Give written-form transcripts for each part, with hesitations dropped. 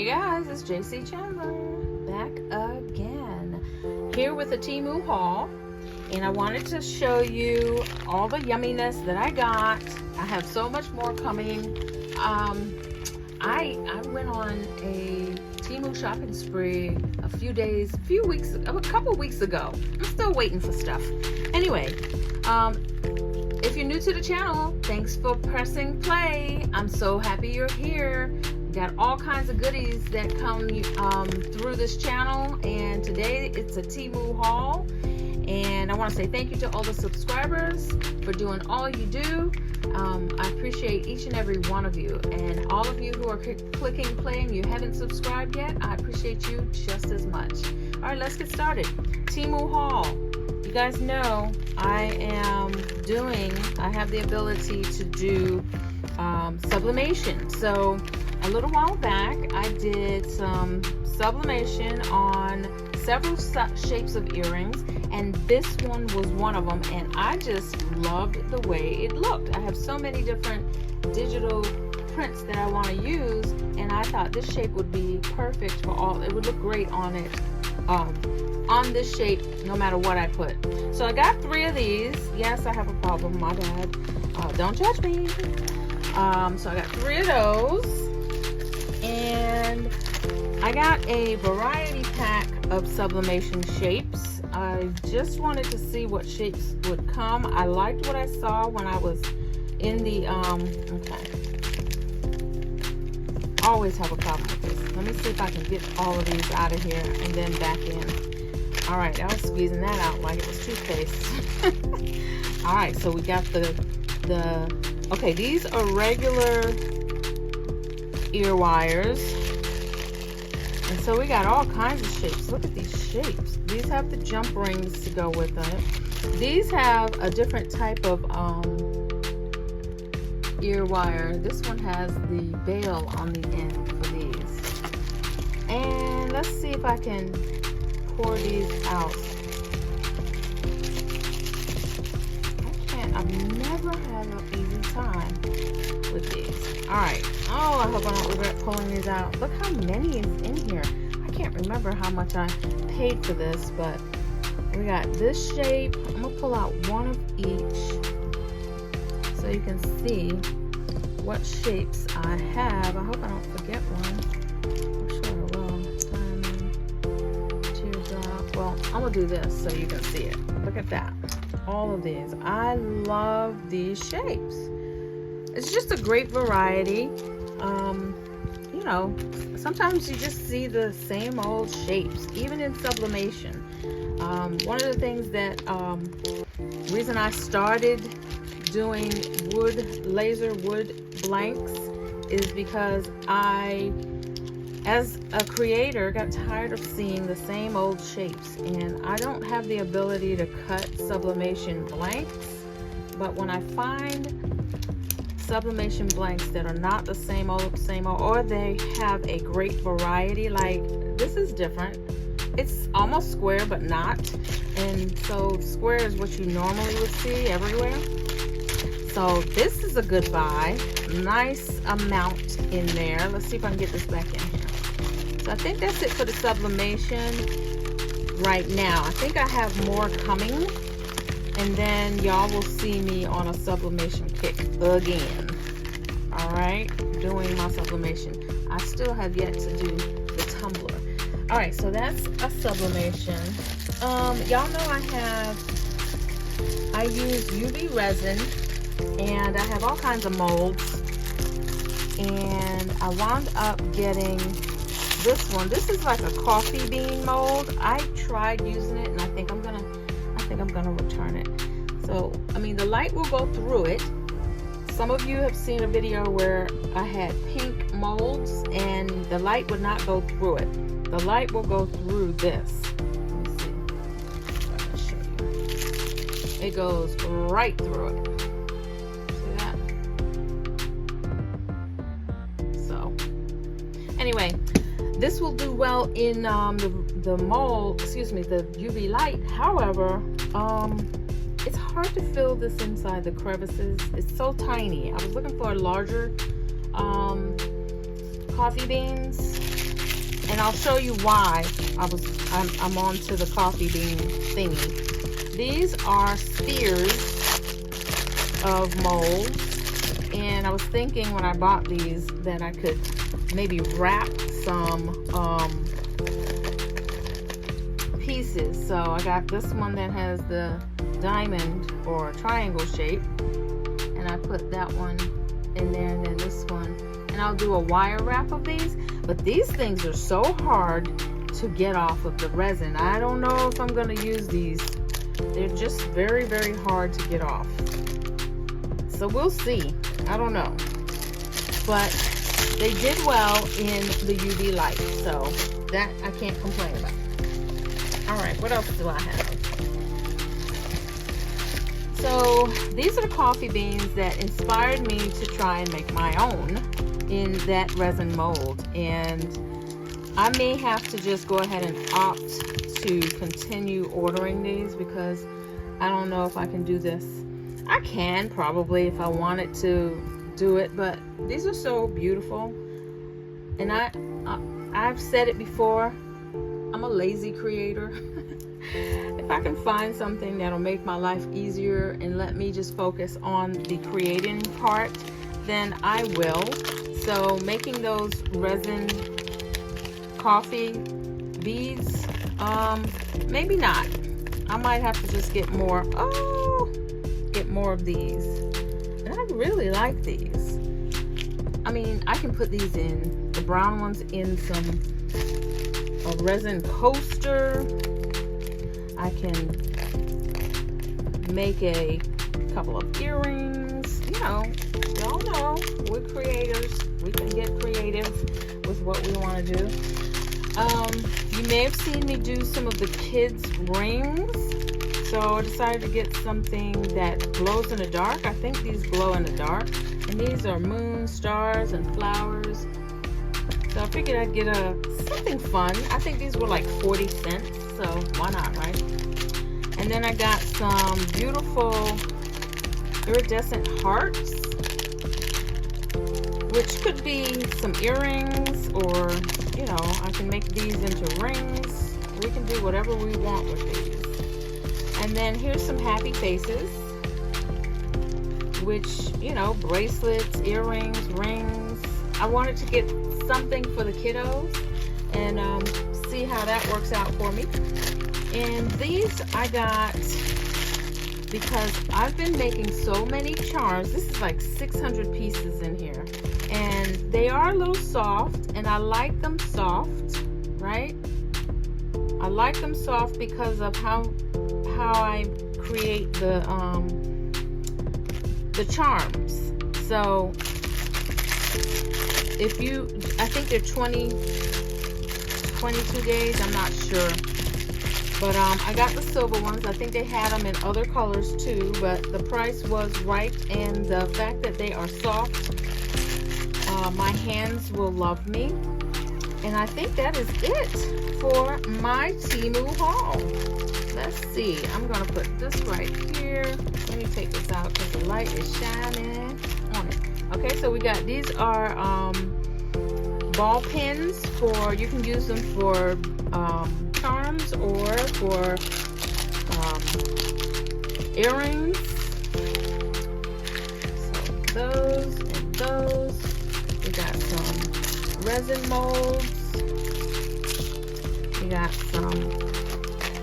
Hey guys, it's JayCee Chandler back again here with a Temu haul, and I wanted to show you all the yumminess that I got. I have so much more coming. I went on a Temu shopping spree a couple weeks ago. I'm still waiting for stuff. Anyway, if you're new to the channel, thanks for pressing play. I'm so happy you're here. Got all kinds of goodies that come through this channel, and today it's a Temu haul. And I want to say thank you to all the subscribers for doing all you do. I appreciate each and every one of you, and all of you who are clicking play and you haven't subscribed yet, I appreciate you just as much. All right, let's get started. Temu haul. You guys know I have the ability to do sublimation. So a little while back I did some sublimation on several shapes of earrings, and this one was one of them, and I just loved the way it looked. I have so many different digital prints that I want to use, and I thought this shape would be perfect for all. It would look great on it, on this shape, no matter what I put. So I got 3 of these. Yes, I have a problem, my bad. Don't judge me. So I got 3 of those, and I got a variety pack of sublimation shapes. I just wanted to see what shapes would come. I liked what I saw when I was in the always have a problem with this. Let me see if I can get all of these out of here and then back in. All right, I was squeezing that out like it was toothpaste. All right, so we got okay, these are regular ear wires. And so we got all kinds of shapes. Look at these shapes. These have the jump rings to go with it. These have a different type of ear wire. This one has the bail on the end for these. And let's see if I can pour these out. I've never had an easy time with these. Alright. Oh, I hope I don't regret pulling these out. Look how many is in here. I can't remember how much I paid for this, but we got this shape. I'm going to pull out one of each so you can see what shapes I have. I hope I don't forget one. I'm sure I will. Diamond, teardrop. Well, I'm going to do this so you can see it. Look at that. All of these. I love these shapes. It's just a great variety. You know, sometimes you just see the same old shapes, even in sublimation. One of the things that, reason I started doing laser wood blanks is because I, as a creator, got tired of seeing the same old shapes, and I don't have the ability to cut sublimation blanks, but when I find sublimation blanks that are not the same old, or they have a great variety, like this is different. It's almost square but not, and so square is what you normally would see everywhere. So this is a good buy. Nice amount in there. Let's see if I can get this back in here. So I think that's it for the sublimation right now. I think I have more coming, and then y'all will see me on a sublimation kick again. All right, doing my sublimation. I still have yet to do the tumbler. All right, so that's a sublimation. Y'all know I use UV resin, and I have all kinds of molds, and I wound up getting this one. This is like a coffee bean mold. I tried using it, and I think I'm gonna return it. So, I mean, the light will go through it. Some of you have seen a video where I had pink molds and the light would not go through it. The light will go through this. Let me see if I can show you. It goes right through it. See that? So, anyway, this will do well in the mold, excuse me, the UV light. However, it's hard to fill this inside the crevices. It's so tiny. I was looking for a larger coffee beans, And I'll show you why I'm on to the coffee bean thingy. These are spheres of mold, and I was thinking when I bought these that I could maybe wrap some pieces. So I got this one that has the diamond or triangle shape, and I put that one in there, and then this one, and I'll do a wire wrap of these. But these things are so hard to get off of the resin. I don't know if I'm going to use these. They're just very, very hard to get off. So we'll see. I don't know. But they did well in the UV light, so that I can't complain about. All right, what else do I have? So these are the coffee beans that inspired me to try and make my own in that resin mold. And I may have to just go ahead and opt to continue ordering these because I don't know if I can do this. I can probably if I wanted to do it, but these are so beautiful. And I've said it before, I'm a lazy creator. If I can find something that'll make my life easier and let me just focus on the creating part, then I will. So making those resin coffee beads, maybe not. I might have to just get more of these. And I really like these. I mean, I can put these in, the brown ones, in a resin coaster. I can make a couple of earrings. You know, y'all know we're creators. We can get creative with what we want to do. You may have seen me do some of the kids' rings. So I decided to get something that glows in the dark. I think these glow in the dark. And these are moons, stars, and flowers. So I figured I'd get something fun. I think these were like 40 cents. So why not, right? And then I got some beautiful iridescent hearts, which could be some earrings, or, you know, I can make these into rings. We can do whatever we want with these. And then here's some happy faces, which, you know, bracelets, earrings, rings. I wanted to get something for the kiddos and see how that works out for me. And these I got because I've been making so many charms. This is like 600 pieces in here, and they are a little soft, and I like them soft, right? I like them soft because of how I create the charms. So if you, I think they're 22 days, I'm not sure. But I got the silver ones. I think they had them in other colors too, but the price was right, and the fact that they are soft, my hands will love me. And I think that is it for my Temu haul. Let's see, I'm gonna put this right here. Let me take this out because the light is shining on it. Okay, so we got, these are ball pins for, you can use them for charms or for earrings. So those and those. We got some resin molds. We got some,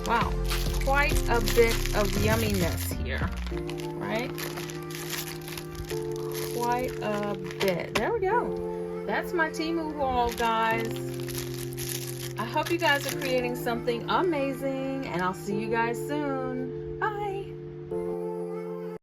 wow, quite a bit of yumminess here, right? Quite a bit. There we go. That's my Temu haul, guys. I hope you guys are creating something amazing, and I'll see you guys soon.